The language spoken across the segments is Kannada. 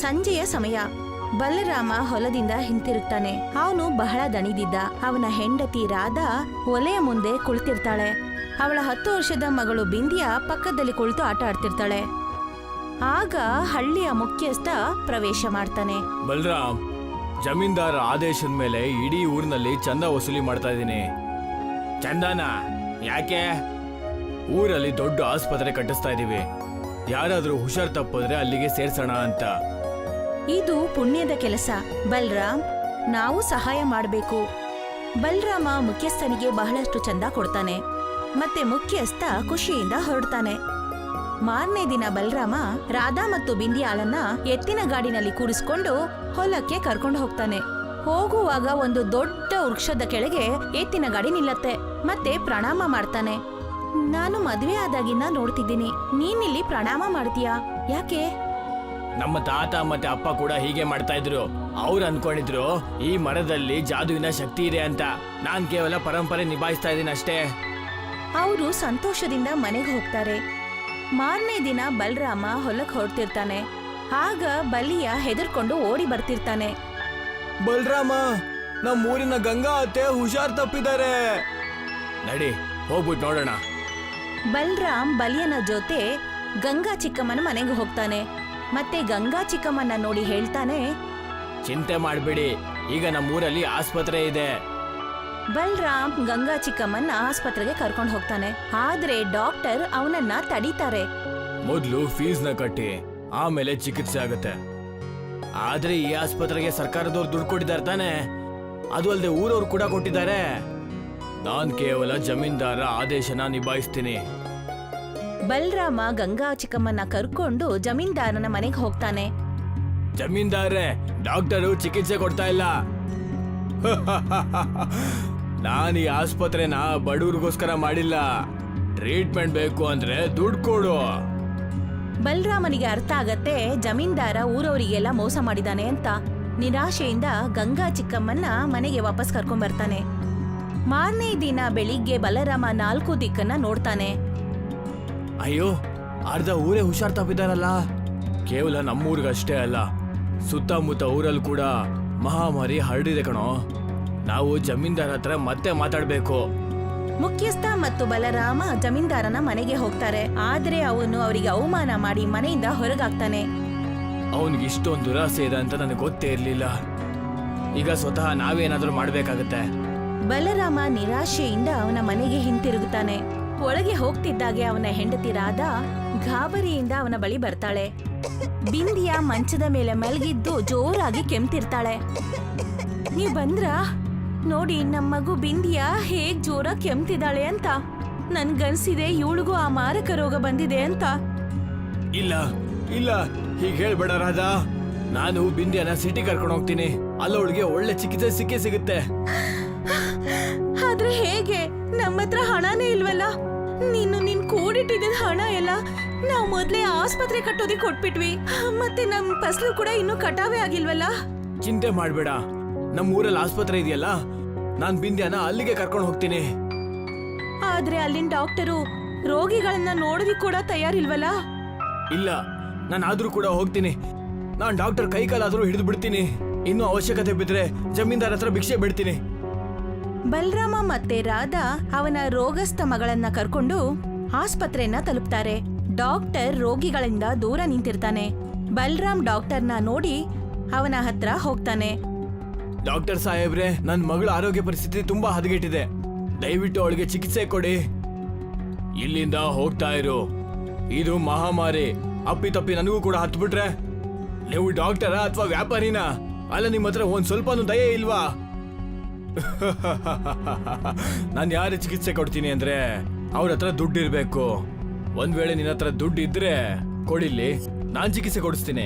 ಸಂಜೆಯ ಸಮಯ. ಬಲರಾಮ ಹೊಲದಿಂದ ಹಿಂತಿರುಗ್ತಾನೆ. ಅವನು ಬಹಳ ದಣಿದಿದ್ದ. ಅವನ ಹೆಂಡತಿ ರಾಧಾ ಒಲೆಯ ಮುಂದೆ ಕುಳಿತಿರ್ತಾಳೆ. ಅವಳ 10 ವರ್ಷದ ಮಗಳು ಬಿಂದಿಯಾ ಪಕ್ಕದಲ್ಲಿ ಕುಳಿತು ಆಟ ಆಡ್ತಿರ್ತಾಳೆ. ಆಗ ಹಳ್ಳಿಯ ಮುಖ್ಯಸ್ಥ ಪ್ರವೇಶ ಮಾಡ್ತಾನೆ. ಬಲರಾಮ್, ಜಮೀನ್ದಾರ ಆದೇಶದ ಮೇಲೆ ಇಡೀ ಊರಿನಲ್ಲಿ ಚಂದ ವಸೂಲಿ ಮಾಡ್ತಾ ಇದ್ದೀನಿ. ಚಂದನ ಯಾಕೆ? ಊರಲ್ಲಿ ದೊಡ್ಡ ಆಸ್ಪತ್ರೆ ಕಟ್ಟಿಸ್ತಾ ಇದೀವಿ. ಯಾರಾದ್ರೂ ಹುಷಾರ್ ತಪ್ಪಿದ್ರೆ ಅಲ್ಲಿಗೆ ಸೇರ್ಸೋಣ ಅಂತ. ಇದು ಪುಣ್ಯದ ಕೆಲಸ ಬಲರಾಮ್, ನಾವು ಸಹಾಯ ಮಾಡಬೇಕು. ಬಲರಾಮ ಮುಖ್ಯಸ್ಥನಿಗೆ ಬಹಳಷ್ಟು ಚಂದ ಕೊಡ್ತಾನೆ. ಮತ್ತೆ ಮುಖ್ಯಸ್ಥ ಖುಷಿಯಿಂದ ಹೊರಡ್ತಾನೆ. ಮಾರನೇ ದಿನ ಬಲರಾಮ ರಾಧಾ ಮತ್ತು ಬಿಂದಿಯಾಳನ್ನ ಎತ್ತಿನ ಗಾಡಿನಲ್ಲಿ ಕೂರಿಸ್ಕೊಂಡು ಹೊಲಕ್ಕೆ ಕರ್ಕೊಂಡು ಹೋಗ್ತಾನೆ. ಹೋಗುವಾಗ ಒಂದು ದೊಡ್ಡ ವೃಕ್ಷದ ಕೆಳಗೆ ಎತ್ತಿನ ಗಾಡಿ ನಿಲ್ಲತ್ತೆ. ಮತ್ತೆ ಪ್ರಣಾಮ ಮಾಡ್ತಾನೆ. ನಾನು ಮದುವೆ ಆದಾಗಿಂದ ನೋಡ್ತಿದ್ದೀನಿ, ನೀನಿಲ್ಲಿ ಪ್ರಣಾಮ ಮಾಡ್ತೀಯಾ, ಯಾಕೆ? ನಮ್ಮ ತಾತ ಮತ್ತೆ ಅಪ್ಪ ಕೂಡ ಹೀಗೆ ಮಾಡ್ತಾ ಇದ್ರು. ಅವ್ರು ಅನ್ಕೊಂಡಿದ್ರು ಈ ಮರದಲ್ಲಿ ಜಾದುವಿನ ಶಕ್ತಿ ಇದೆ ಅಂತ. ನಾನ್ ಕೇವಲ ಪರಂಪರೆ ನಿಭಾಯಿಸ್ತಾ ಇದ್ದೀನಿ ಅಷ್ಟೇ. ಅವರು ಸಂತೋಷದಿಂದ ಮನೆಗೆ ಹೋಗ್ತಾರೆ. ಮಾರನೇ ದಿನ ಬಲರಾಮ ಹೊಲಕ್ಕೆ ಹೊರಡ್ತಿರ್ತಾನೆ. ಆಗ ಬಲಿಯ ಹೆದರ್ಕೊಂಡು ಓಡಿ ಬರ್ತಿರ್ತಾನೆ. ಬಲರಾಮ, ನಮ್ಮ ಊರಿನ ಗಂಗಾ ಅತ್ತೆ ಹುಷಾರ್ ತಪ್ಪಿದ್ದಾರೆ. ನಡಿ ಹೋಗ್ಬಿಟ್ಟು ನೋಡೋಣ. ಬಲರಾಮ್ ಬಲಿಯನ ಜೊತೆ ಗಂಗಾ ಚಿಕ್ಕಮ್ಮನ ಮನೆಗೆ ಹೋಗ್ತಾನೆ. ಮತ್ತೆ ಗಂಗಾ ಚಿಕ್ಕಮ್ಮನ ನೋಡಿ ಹೇಳ್ತಾನೆ, ಚಿಂತೆ ಮಾಡ್ಬೇಡಿ, ಈಗ ನಮ್ಮೂರಲ್ಲಿ ಆಸ್ಪತ್ರೆ ಇದೆ. ಬಲರಾಮ್ ಗಂಗಾ ಚಿಕ್ಕಮ್ಮನ ಆಸ್ಪತ್ರೆಗೆ ಕರ್ಕೊಂಡು ಹೋಗ್ತಾನೆ. ಆದ್ರೆ ಡಾಕ್ಟರ್ ಅವನನ್ನ ತಡೀತಾರೆ. ಮೊದ್ಲು ಫೀಸ್ ನ ಕಟ್ಟಿ ಆಮೇಲೆ ಚಿಕಿತ್ಸೆ ಆಗುತ್ತೆ. ಆದ್ರೆ ಈ ಆಸ್ಪತ್ರೆಗೆ ಸರ್ಕಾರದವ್ರು ದುಡ್ಡು ಕೊಟ್ಟಿದ್ದಾರೆ ತಾನೆ, ಅದು ಅಲ್ಲದೆ ಊರವ್ರು ಕೂಡ ಕೊಟ್ಟಿದ್ದಾರೆ. ನಾನ್ ಕೇವಲ ಜಮೀನ್ದಾರ ಆದೇಶನ ನಿಭಾಯಿಸ್ತೀನಿ. ಬಲರಾಮ ಗಂಗಾ ಚಿಕ್ಕಮ್ಮನ ಕರ್ಕೊಂಡು ಜಮೀನ್ದಾರನ ಮನೆಗೆ ಹೋಗ್ತಾನೆ. ಜಮೀನ್ದಾರ್ರೆ, ಡಾಕ್ಟರು ಚಿಕಿತ್ಸೆ ಕೊಡ್ತಾ ಇಲ್ಲ. ನಾನು ಈ ಆಸ್ಪತ್ರೆನ ಬಡವ್ರಿಗೋಸ್ಕರ ಮಾಡಿಲ್ಲ. ಟ್ರೀಟ್ಮೆಂಟ್ ಬೇಕು ಅಂದ್ರೆ ದುಡ್ಡು ಕೊಡು. ಬಲರಾಮನಿಗೆ ಅರ್ಥ ಆಗತ್ತೆ ಜಮೀನ್ದಾರ ಊರವರಿಗೆಲ್ಲ ಮೋಸ ಮಾಡಿದಾನೆ ಅಂತ. ನಿರಾಶೆಯಿಂದ ಗಂಗಾ ಚಿಕ್ಕಮ್ಮನ್ನ ಮನೆಗೆ ವಾಪಸ್ ಕರ್ಕೊಂಡ್ ಬರ್ತಾನೆ. ಮಾರನೇ ದಿನ ಬೆಳಿಗ್ಗೆ ಬಲರಾಮ 4 ದಿಕ್ಕನ್ನ ನೋಡ್ತಾನೆ. ಅಯ್ಯೋ, ಅರ್ಧ ಊರೇ ಹುಷಾರ್ ತಪ್ಪಿದಾರಲ್ಲ. ಕೇವಲ ನಮ್ಮೂರಿಗಷ್ಟೇ ಅಲ್ಲ, ಸುತ್ತಮುತ್ತ ಊರಲ್ಲಿ ಕೂಡ ಮಹಾಮಾರಿ ಹರಡಿದೆ ಕಣೋ. ನಾವು ಜಮೀನ್ದಾರ ಹತ್ರ ಮತ್ತೆ ಮಾತಾಡ್ಬೇಕು. ಮುಖ್ಯಸ್ಥ ಮತ್ತು ಬಲರಾಮ ಜಮೀನ್ದಾರನ ಮನೆಗೆ ಹೋಗ್ತಾರೆ. ಆದ್ರೆ ಅವನು ಅವರಿಗೆ ಅವಮಾನ ಮಾಡಿ ಮನೆಯಿಂದ ಹೊರಗಾಗ್ತಾನೆ. ಅವನಿಗೆ ಇಷ್ಟೊಂದು ದುರಾಸೆ ಇದೆ ಅಂತ ನನಗೆ ಗೊತ್ತೇ ಇರ್ಲಿಲ್ಲ. ಈಗ ಸ್ವತಃ ನಾವೇನಾದ್ರೂ ಮಾಡ್ಬೇಕಾಗತ್ತೆ. ಬಲರಾಮ ನಿರಾಶೆಯಿಂದ ಅವನ ಮನೆಗೆ ಹಿಂತಿರುಗುತ್ತಾನೆ. ಒಳಗೆ ಹೋಗ್ತಿದ್ದಾಗೆ ಅವನ ಹೆಂಡತಿ ರಾಧಾ ಗಾಬರಿಯಿಂದ ಅವನ ಬಳಿ ಬರ್ತಾಳೆ. ಬಿಂದಿಯಾ ಮಂಚದ ಮೇಲೆ ಮಲಗಿದ್ದು ಜೋರಾಗಿ ಕೆಮ್ತಿರ್ತಾಳೆ. ನೀವ್ ಬಂದ್ರಾ? ನೋಡಿ, ನಮ್ಮ ಮಗು ಬಿಂದಿಯಾ ಹೇಗ್ ಜೋರಾಗಿ ಕೆಮ್ತಿದ್ದಾಳೆ ಅಂತ. ನನ್ಗನ್ಸಿದೆ ಇವಳಿಗೂ ಆ ಮಾರಕ ರೋಗ ಬಂದಿದೆ ಅಂತ. ಇಲ್ಲ ಇಲ್ಲ, ಹೀಗೆ ಹೇಳ್ಬೇಡ ರಾಧಾ. ನಾನು ಬಿಂದಿಯನ್ನ ಸಿಟಿ ಕರ್ಕೊಂಡು ಹೋಗ್ತೀನಿ. ಅಲ್ಲವಳಿಗೆ ಒಳ್ಳೆ ಚಿಕಿತ್ಸೆ ಸಿಕ್ಕೇ ಸಿಗುತ್ತೆ. ಆದ್ರೆ ಹೇಗೆ? ನಮ್ಮ ಹತ್ರ ಹಣನೇ ಇಲ್ವಲ್ಲ. ನೀನ್ ಕೂಡಿಟ್ಟಿದ್ದ ಹಣ ಎಲ್ಲ ನಾವು ಮೊದ್ಲೇ ಆಸ್ಪತ್ರೆ ಕಟ್ಟೋದಿಕ್ ಕೊಟ್ಬಿಟ್ವಿ. ಮತ್ತೆ ನಮ್ ಫಸಲು ಕೂಡ ಇನ್ನೂ ಕಟಾವೇ ಆಗಿಲ್ವಲ್ಲ. ಚಿಂತೆ ಮಾಡ್ಬೇಡ, ನಮ್ಮ ಊರಲ್ಲಿ ಆಸ್ಪತ್ರೆ ಇದೆಯಲ್ಲ, ನಾನ್ ಬಿಂದಿಯನ್ನ ಅಲ್ಲಿಗೆ ಕರ್ಕೊಂಡು ಹೋಗ್ತೀನಿ. ಆದ್ರೆ ಅಲ್ಲಿನ ಡಾಕ್ಟರು ರೋಗಿಗಳನ್ನ ನೋಡೋದಿಕ್ ಕೂಡ ತಯಾರಿಲ್ವಲ್ಲ. ಇಲ್ಲ, ನಾನು ಆದ್ರೂ ಕೂಡ ಹೋಗ್ತೀನಿ. ನಾನ್ ಡಾಕ್ಟರ್ ಕೈ ಕಾಲಾದ್ರೂ ಹಿಡಿದು ಬಿಡ್ತೀನಿ. ಇನ್ನೂ ಅವಶ್ಯಕತೆ ಬಿದ್ರೆ ಜಮೀನ್ದಾರ್ ಹತ್ರ ಭಿಕ್ಷೆ ಬಿಡ್ತೀನಿ. ಬಲರಾಮ ಮತ್ತೆ ರಾಧಾ ಅವನ ರೋಗಸ್ಥ ಮಗಳನ್ನ ಕರ್ಕೊಂಡು ಆಸ್ಪತ್ರೆಯನ್ನ ತಲುಪ್ತಾರೆ. ಡಾಕ್ಟರ್ ರೋಗಿಗಳಿಂದ ದೂರ ನಿಂತಿರ್ತಾನೆ. ಬಲರಾಮ್ ಡಾಕ್ಟರ್ನ ನೋಡಿ ಅವನ ಹತ್ರ ಹೋಗ್ತಾನೆ. ಡಾಕ್ಟರ್ ಸಾಹೇಬ್ರೆ, ನನ್ನ ಮಗಳ ಆರೋಗ್ಯ ಪರಿಸ್ಥಿತಿ ತುಂಬಾ ಹದಗೆಟ್ಟಿದೆ. ದಯವಿಟ್ಟು ಅವಳಿಗೆ ಚಿಕಿತ್ಸೆ ಕೊಡಿ. ಇಲ್ಲಿಂದ ಹೋಗ್ತಾ ಇರು. ಇದು ಮಹಾಮಾರಿ. ಅಪ್ಪಿತಪ್ಪಿ ನನಗೂ ಕೂಡ ಹತ್ಬಿಟ್ರೆ ನೀವು ಡಾಕ್ಟರ ಅಥವಾ ವ್ಯಾಪಾರಿನ? ಅಲ್ಲ, ನಿಮ್ಮ ಹತ್ರ ಒಂದ್ ಸ್ವಲ್ಪನೂ ದಯೆ ಇಲ್ವಾ? ನಾನು ಯಾರು ಚಿಕಿತ್ಸೆ ಕೊಡ್ತೀನಿ ಅಂದ್ರೆ ಅವ್ರ ಹತ್ರ ದುಡ್ಡು ಇರ್ಬೇಕು. ಒಂದ್ ವೇಳೆ ನಿನ್ನ ಹತ್ರ ದುಡ್ಡು ಇದ್ರೆ ಕೊಡಿಲ್ಲಿ, ನಾನ್ ಚಿಕಿತ್ಸೆ ಕೊಡಿಸ್ತೀನಿ.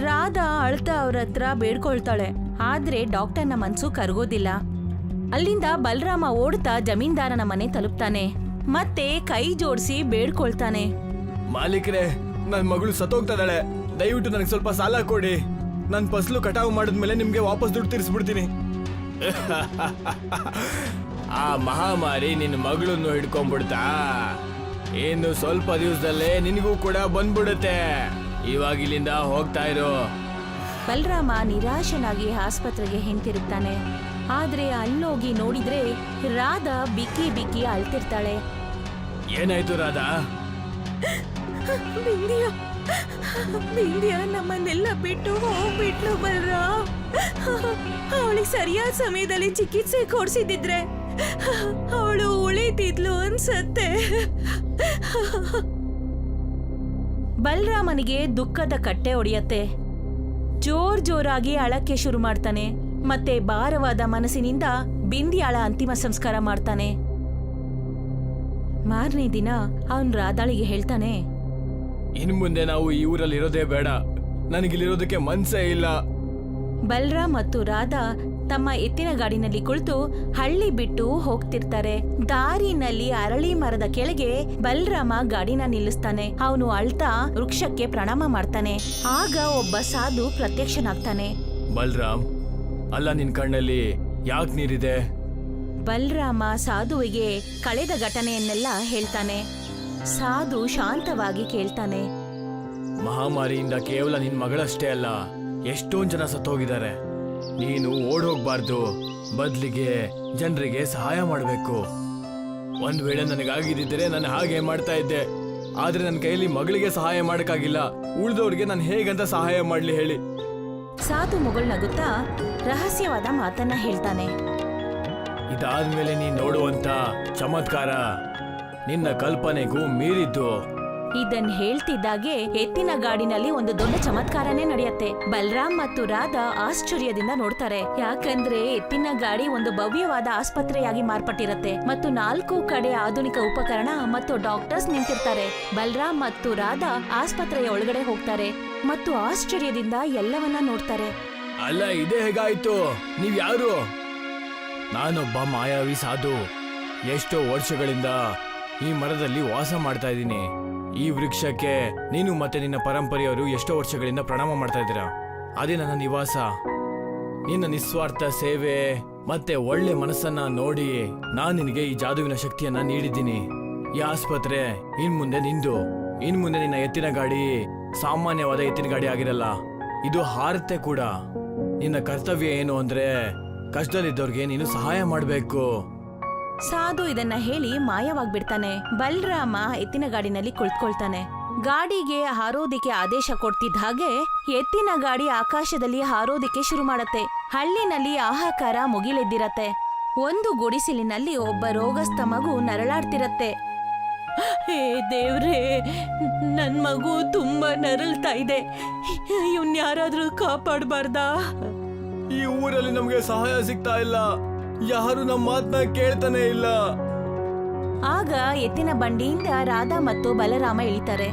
ರಾಧಾ ಅಳ್ತಾ ಅವ್ರ ಹತ್ರ ಬೇಡ್ಕೊಳ್ತಾಳೆ. ಆದ್ರೆ ಡಾಕ್ಟರ್ನ ಮನ್ಸು ಕರಗೋದಿಲ್ಲ. ಅಲ್ಲಿಂದ ಬಲರಾಮ ಓಡ್ತಾ ಜಮೀನ್ದಾರನ ಮನೆ ತಲುಪ್ತಾನೆ. ಮತ್ತೆ ಕೈ ಜೋಡಿಸಿ ಬೇಡ್ಕೊಳ್ತಾನೆ. ಮಾಲೀಕರೇ, ನನ್ ಮಗಳು ಸತ್ತೋಗ್ತದಾಳೆ. ದಯವಿಟ್ಟು ನನಗೆ ಸ್ವಲ್ಪ ಸಾಲ ಕೊಡಿ. ನನ್ ಫಸಲು ಕಟಾವು ಮಾಡಿದ್ಮೇಲೆ ನಿಮ್ಗೆ ವಾಪಸ್ ದುಡ್ಡು ತೀರಿಸ್ಬಿಡ್ತೀನಿ. ಆ ಮಹಾಮಾರಿ ನಿನ್ನ ಮಗಳನ್ನು ಹಿಡ್ಕೊಂಡ್ಬಿಡ್ತಾ? ಇನ್ನು ಸ್ವಲ್ಪ ದಿವಸದಲ್ಲೇ ನಿನಗೂ ಕೂಡ ಬಂದ್ಬಿಡುತ್ತೆ. ಇವಾಗ ಇಲ್ಲಿಂದ ಹೋಗ್ತಾ ಇರೋ. ಬಲರಾಮ ನಿರಾಶನಾಗಿ ಆಸ್ಪತ್ರೆಗೆ ಹಿಂತಿರುಗ್ತಾನೆ. ಆದ್ರೆ ಅಲ್ಲೋಗಿ ನೋಡಿದ್ರೆ ರಾಧಾ ಬಿಕ್ಕಿ ಬಿಕ್ಕಿ ಅಳ್ತಿರ್ತಾಳೆ. ಏನಾಯ್ತು ರಾಧಾ? ಬಿಂದ್ಯಾ ನಮ್ಮನ್ನೆಲ್ಲ ಬಿಟ್ಟು ಹೋಗ್ಬಿಟ್ಲು ಬಲರಾಮ್. ಅವಳಿಗೆ ಸರಿಯಾದ ಸಮಯದಲ್ಲಿ ಚಿಕಿತ್ಸೆ ಕೊಡ್ಸಿದ್ರೆ ಅವಳು ಉಳಿತಿದ್ಲು ಅನ್ಸತ್ತೆ. ಬಲರಾಮನಿಗೆ ದುಃಖದ ಕಟ್ಟೆ ಒಡೆಯತ್ತೆ. ಜೋರಾಗಿ ಅಳಕ್ಕೆ ಶುರು ಮಾಡ್ತಾನೆ. ಮತ್ತೆ ಭಾರವಾದ ಮನಸ್ಸಿನಿಂದ ಬಿಂದ್ಯಾಳ ಅಂತಿಮ ಸಂಸ್ಕಾರ ಮಾಡ್ತಾನೆ. ಮಾರನೇ ದಿನ ಅವನ್ ರಾಧಾಳಿಗೆ ಹೇಳ್ತಾನೆ, ಇನ್ ಮುಂದೆ ನಾವು ಈ ಊರಲ್ಲಿ ಇರೋದೇ ಬೇಡ. ನನಗಿಲ್ಲಿರೋದಕ್ಕೆ ಮನ್ಸೇ ಇಲ್ಲ. ಬಲರಾಮ್ ಮತ್ತು ರಾಧಾ ತಮ್ಮ ಎತ್ತಿನ ಗಾಡಿನಲ್ಲಿ ಕುಳಿತು ಹಳ್ಳಿ ಬಿಟ್ಟು ಹೋಗ್ತಿರ್ತಾರೆ. ದಾರಿನಲ್ಲಿ ಅರಳಿ ಮರದ ಕೆಳಗೆ ಬಲರಾಮ ಗಾಡಿನ ನಿಲ್ಲಿಸ್ತಾನೆ. ಅವನು ಅಳ್ತಾ ವೃಕ್ಷಕ್ಕೆ ಪ್ರಣಾಮ ಮಾಡ್ತಾನೆ. ಆಗ ಒಬ್ಬ ಸಾಧು ಪ್ರತ್ಯಕ್ಷನಾಗ್ತಾನೆ. ಬಲರಾಮ್, ಅಲ್ಲ ನಿನ್ ಕಣ್ಣಲ್ಲಿ ಯಾಕೆ ನೀರಿದೆ? ಬಲರಾಮ ಸಾಧುವಿಗೆ ಕಳೆದ ಘಟನೆಯನ್ನೆಲ್ಲ ಹೇಳ್ತಾನೆ. ಸಾಧು ಶಾಂತವಾಗಿ ಕೇಳ್ತಾನೆ. ಮಹಾಮಾರಿಯಿಂದ ಕೇವಲ ನಿನ್ ಮಗಳಷ್ಟೇ ಅಲ್ಲ, ಎಷ್ಟೊಂದ್ ಜನ ಸತ್ತೋಗಿದ್ದಾರೆ. ನೀನು ಓಡೋಗ್ಬಾರ್ದು, ಬದ್ಲಿಗೆ ಜನರಿಗೆ ಸಹಾಯ ಮಾಡಬೇಕು. ಒಂದ್ ವೇಳೆ ನನಗಾಗಿದ್ದರೆ ನಾನು ಹಾಗೆ ಮಾಡ್ತಾ ಇದ್ದೆ. ಆದ್ರೆ ನನ್ನ ಕೈಯಲ್ಲಿ ಮಗಳಿಗೆ ಸಹಾಯ ಮಾಡಕ್ಕಾಗಿಲ್ಲ. ಉಳಿದವ್ರಿಗೆ ನಾನು ಹೇಗಂತ ಸಹಾಯ ಮಾಡ್ಲಿ ಹೇಳಿ? ಸಾಧು ಮುಗುಳ್ನಗುತ್ತಾ ರಹಸ್ಯವಾದ ಮಾತನ್ನ ಹೇಳ್ತಾನೆ. ಇದಾದ್ಮೇಲೆ ನೀನ್ ನೋಡುವಂತ ಚಮತ್ಕಾರ ನಿನ್ನ ಕಲ್ಪನೆಗೂ ಮೀರಿದ್ದು. ಇದನ್ ಹೇಳ್ತಿದ್ದಾಗೆ ಎತ್ತಿನ ಗಾಡಿನಲ್ಲಿ ಒಂದು ದೊಡ್ಡ ಚಮತ್ಕಾರನೇ ನಡೆಯುತ್ತೆ. ಬಲರಾಮ್ ಮತ್ತು ರಾಧಾ ಆಶ್ಚರ್ಯದಿಂದ ನೋಡ್ತಾರೆ. ಯಾಕಂದ್ರೆ ಎತ್ತಿನ ಗಾಡಿ ಒಂದು ಭವ್ಯವಾದ ಆಸ್ಪತ್ರೆಯಾಗಿ ಮಾರ್ಪಟ್ಟಿರತ್ತೆ ಮತ್ತು 4 ಕಡೆ ಆಧುನಿಕ ಉಪಕರಣ ಮತ್ತು ಡಾಕ್ಟರ್ಸ್ ನಿಂತಿರ್ತಾರೆ. ಬಲರಾಮ್ ಮತ್ತು ರಾಧಾ ಆಸ್ಪತ್ರೆಯ ಒಳಗಡೆ ಹೋಗ್ತಾರೆ ಮತ್ತು ಆಶ್ಚರ್ಯದಿಂದ ಎಲ್ಲವನ್ನ ನೋಡ್ತಾರೆ. ಅಲ್ಲ, ಇದೇ ಹೇಗಾಯ್ತು? ನೀವ್ ಯಾರು? ನಾನೊಬ್ಬ ಮಾಯಾವಿ ಸಾಧು. ಎಷ್ಟೋ ವರ್ಷಗಳಿಂದ ಈ ಮರದಲ್ಲಿ ವಾಸ ಮಾಡ್ತಾ ಇದ್ದೀನಿ. ಈ ವೃಕ್ಷಕ್ಕೆ ನೀನು ಮತ್ತೆ ನಿನ್ನ ಪರಂಪರೆಯವರು ಎಷ್ಟೋ ವರ್ಷಗಳಿಂದ ಪ್ರಣಾಮ ಮಾಡ್ತಾ ಇದ್ದೀರಾ. ಅದೇ ನನ್ನ ನಿವಾಸ. ನಿನ್ನ ನಿಸ್ವಾರ್ಥ ಸೇವೆ ಮತ್ತೆ ಒಳ್ಳೆ ಮನಸ್ಸನ್ನ ನೋಡಿ ನಾನ್ ನಿನಗೆ ಈ ಜಾದುವಿನ ಶಕ್ತಿಯನ್ನ ನೀಡಿದ್ದೀನಿ. ಈ ಆಸ್ಪತ್ರೆ ಇನ್ ಮುಂದೆ ನಿಂದು. ಇನ್ ಮುಂದೆ ನಿನ್ನ ಎತ್ತಿನ ಗಾಡಿ ಸಾಮಾನ್ಯವಾದ ಎತ್ತಿನ ಗಾಡಿ ಆಗಿರಲ್ಲ, ಇದು ಹಾರತ್ತೆ ಕೂಡ. ನಿನ್ನ ಕರ್ತವ್ಯ ಏನು ಅಂದ್ರೆ ಕಷ್ಟದಲ್ಲಿದ್ದವ್ರಿಗೆ ನೀನು ಸಹಾಯ ಮಾಡಬೇಕು. ಸಾಧು ಇದನ್ನ ಹೇಳಿ ಮಾಯವಾಗ್ಬಿಡ್ತಾನೆ. ಬಲರಾಮ ಎತ್ತಿನ ಗಾಡಿನಲ್ಲಿ ಕುಳಿತುಕೊಳ್ತಾನೆ. ಗಾಡಿಗೆ ಹಾರೋದಿಕ್ಕೆ ಆದೇಶ ಕೊಡ್ತಿದ್ದ ಹಾಗೆ ಎತ್ತಿನ ಗಾಡಿ ಆಕಾಶದಲ್ಲಿ ಹಾರೋದಿಕ್ಕೆ ಶುರು ಮಾಡತ್ತೆ. ಹಳ್ಳಿನಲ್ಲಿ ಹಾಹಾಕಾರ ಮುಗಿಲೆದ್ದಿರತ್ತೆ. ಒಂದು ಗುಡಿಸಿಲಿನಲ್ಲಿ ಒಬ್ಬ ರೋಗಸ್ಥ ಮಗು ನರಳಾಡ್ತಿರತ್ತೆ. ಹೇ ದೇವ್ರೇ, ನನ್ ಮಗು ತುಂಬಾ ನರಳ್ತಾ ಇದೆ. ಇವನ್ ಯಾರಾದ್ರೂ ಕಾಪಾಡಬಾರ್ದಾ? ಈ ಊರಲ್ಲಿ ನಮ್ಗೆ ಸಹಾಯ ಸಿಗ್ತಾ ಇಲ್ಲ. ಯಾರು ನಮ್ಮ ಮಾತನ್ನ ಕೇಳ್ತಾನೆ ಇಲ್ಲ. ಆಗ ಎತ್ತಿನ ಬಂಡಿಯಿಂದ ರಾಧಾ ಮತ್ತು ಬಲರಾಮ ಇಳಿತಾರೆ.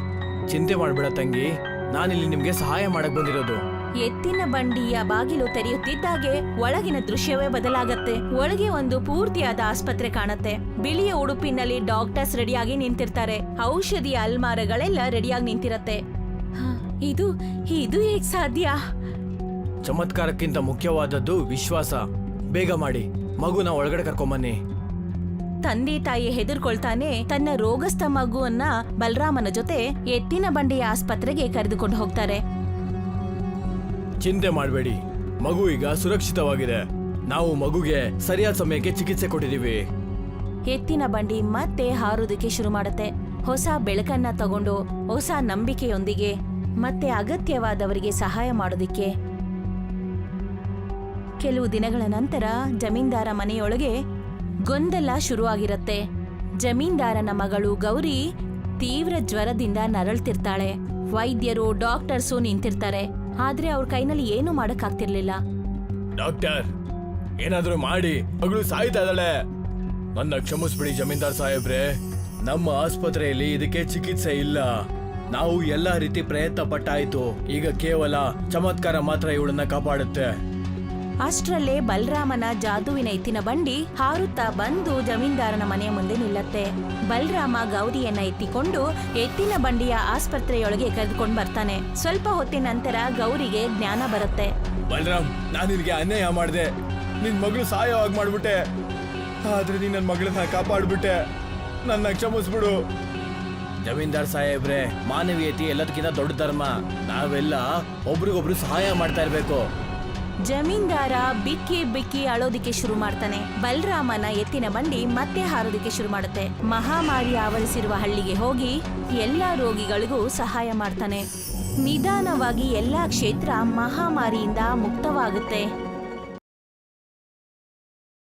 ಚಿಂತೆ ಮಾಡ್ಬೇಡ ತಂಗಿ, ನಾನಿಲ್ಲಿ ನಿಮ್ಗೆ ಸಹಾಯ ಮಾಡಕ್ ಬಂದಿರೋದು. ಎತ್ತಿನ ಬಂಡಿಯ ಬಾಗಿಲು ತೆರೆಯುತ್ತಿದ್ದಾಗೆ ಒಳಗಿನ ದೃಶ್ಯವೇ ಬದಲಾಗತ್ತೆ. ಒಳಗೆ ಒಂದು ಪೂರ್ತಿಯಾದ ಆಸ್ಪತ್ರೆ ಕಾಣತ್ತೆ. ಬಿಳಿಯ ಉಡುಪಿನಲ್ಲಿ ಡಾಕ್ಟರ್ಸ್ ರೆಡಿಯಾಗಿ ನಿಂತಿರ್ತಾರೆ. ಔಷಧಿಯ ಅಲ್ಮಾರಗಳೆಲ್ಲ ರೆಡಿಯಾಗಿ ನಿಂತಿರತ್ತೆ. ಇದು ಹೇಗ್ ಸಾಧ್ಯ? ಚಮತ್ಕಾರಕ್ಕಿಂತ ಮುಖ್ಯವಾದದ್ದು ವಿಶ್ವಾಸ. ಬೇಗ ಮಾಡಿ, ಮಗುನ ಒಳಗಡೆ ಕರ್ಕೊಂಬನ್ನಿ. ತಂದೆ ತಾಯಿ ಹೆದರ್ಕೊಳ್ತಾನೆ ತನ್ನ ರೋಗಸ್ಥ ಮಗುವನ್ನ ಬಲರಾಮನ ಜೊತೆ ಎತ್ತಿನ ಬಂಡಿಯ ಆಸ್ಪತ್ರೆಗೆ ಕರೆದುಕೊಂಡು ಹೋಗ್ತಾರೆ. ಚಿಂತೆ ಮಾಡಬೇಡಿ, ಮಗು ಈಗ ಸುರಕ್ಷಿತವಾಗಿದೆ. ನಾವು ಮಗುಗೆ ಸರಿಯಾದ ಸಮಯಕ್ಕೆ ಚಿಕಿತ್ಸೆ ಕೊಟ್ಟಿದೀವಿ. ಎತ್ತಿನ ಬಂಡಿ ಮತ್ತೆ ಹಾರೋದಕ್ಕೆ ಶುರು ಮಾಡುತ್ತೆ. ಹೊಸ ಬೆಳಕನ್ನ ತಗೊಂಡು, ಹೊಸ ನಂಬಿಕೆಯೊಂದಿಗೆ ಮತ್ತೆ ಅಗತ್ಯವಾದವರಿಗೆ ಸಹಾಯ ಮಾಡೋದಿಕ್ಕೆ. ಕೆಲವು ದಿನಗಳ ನಂತರ ಜಮೀನ್ದಾರ ಮನೆಯೊಳಗೆ ಗೊಂದಲ ಶುರುವಾಗಿರತ್ತೆ. ಜಮೀನ್ದಾರನ ಮಗಳು ಗೌರಿ ತೀವ್ರ ಜ್ವರದಿಂದ ನರಳ್ತಿರ್ತಾಳೆ. ವೈದ್ಯರು ಡಾಕ್ಟರ್ಸು ನಿಂತಿರ್ತಾರೆ. ಆದ್ರೆ ಅವ್ರ ಕೈನಲ್ಲಿ ಏನು ಮಾಡಕ್ಕಾಗ್ತಿರ್ಲಿಲ್ಲ. ಡಾಕ್ಟರ್, ಏನಾದ್ರೂ ಮಾಡಿ, ಮಗಳು ಸಾಯ್ತಾ ಇದ್ದಾಳೆ. ನನ್ನ ಕ್ಷಮಿಸ್ಬಿಡಿ ಜಮೀನ್ದಾರ್ ಸಾಹೇಬ್ರೆ, ನಮ್ಮ ಆಸ್ಪತ್ರೆಯಲ್ಲಿ ಇದಕ್ಕೆ ಚಿಕಿತ್ಸೆ ಇಲ್ಲ. ನಾವು ಎಲ್ಲಾ ರೀತಿ ಪ್ರಯತ್ನ ಪಟ್ಟಾಯ್ತು. ಈಗ ಕೇವಲ ಚಮತ್ಕಾರ ಮಾತ್ರ ಇವಳನ್ನ ಕಾಪಾಡುತ್ತೆ. ಅಷ್ಟರಲ್ಲೇ ಬಲರಾಮನ ಜಾದುವಿನ ಎತ್ತಿನ ಬಂಡಿ ಹಾರುತ್ತಾ ಬಂದು ಜಮೀನ್ದಾರನ ಮನೆಯ ಮುಂದೆ ನಿಲ್ಲತ್ತೆ. ಬಲರಾಮ ಗೌರಿಯನ್ನ ಎತ್ತಿಕೊಂಡು ಎತ್ತಿನ ಬಂಡಿಯ ಆಸ್ಪತ್ರೆಯೊಳಗೆ ಕರೆದುಕೊಂಡು ಬರ್ತಾನೆ. ಸ್ವಲ್ಪ ಹೊತ್ತಿನ ನಂತರ ಗೌರಿಗೆ ಜ್ಞಾನ ಬರುತ್ತೆ. ಬಲರಾಮ್, ನಾನು ನಿನಗೆ ಅನ್ಯಾಯ ಮಾಡಿದೆ. ನಿನ್ ಮಗಳು ಸಾಯವಾಗಿ ಮಾಡ್ಬಿಟ್ಟೆ. ಆದ್ರೆ ನೀನ್ ನನ್ನ ಮಗಳನ್ನ ಕಾಪಾಡ್ಬಿಟ್ಟೆ. ನನ್ನ ಕ್ಷಮಿಸ್ಬಿಡು. ಜಮೀನ್ದಾರ್ ಸಾಹೇಬ್ರೆ, ಮಾನವೀಯತೆ ಎಲ್ಲದಕ್ಕಿಂತ ದೊಡ್ಡ ಧರ್ಮ. ನಾವೆಲ್ಲ ಒಬ್ರಿಗೊಬ್ರು ಸಹಾಯ ಮಾಡ್ತಾ ಇರ್ಬೇಕು. ಜಮೀನ್ದಾರ ಬಿಕ್ಕಿ ಬಿಕ್ಕಿ ಅಳೋದಿಕ್ಕೆ ಶುರು ಮಾಡ್ತಾನೆ. ಬಲರಾಮನ ಎತ್ತಿನ ಬಂಡಿ ಮತ್ತೆ ಹಾರೋದಿಕ್ಕೆ ಶುರು ಮಾಡುತ್ತೆ. ಮಹಾಮಾರಿ ಆವರಿಸಿರುವ ಹಳ್ಳಿಗೆ ಹೋಗಿ ಎಲ್ಲಾ ರೋಗಿಗಳಿಗೂ ಸಹಾಯ ಮಾಡ್ತಾನೆ. ನಿಧಾನವಾಗಿ ಎಲ್ಲಾ ಕ್ಷೇತ್ರ ಮಹಾಮಾರಿಯಿಂದ ಮುಕ್ತವಾಗುತ್ತೆ.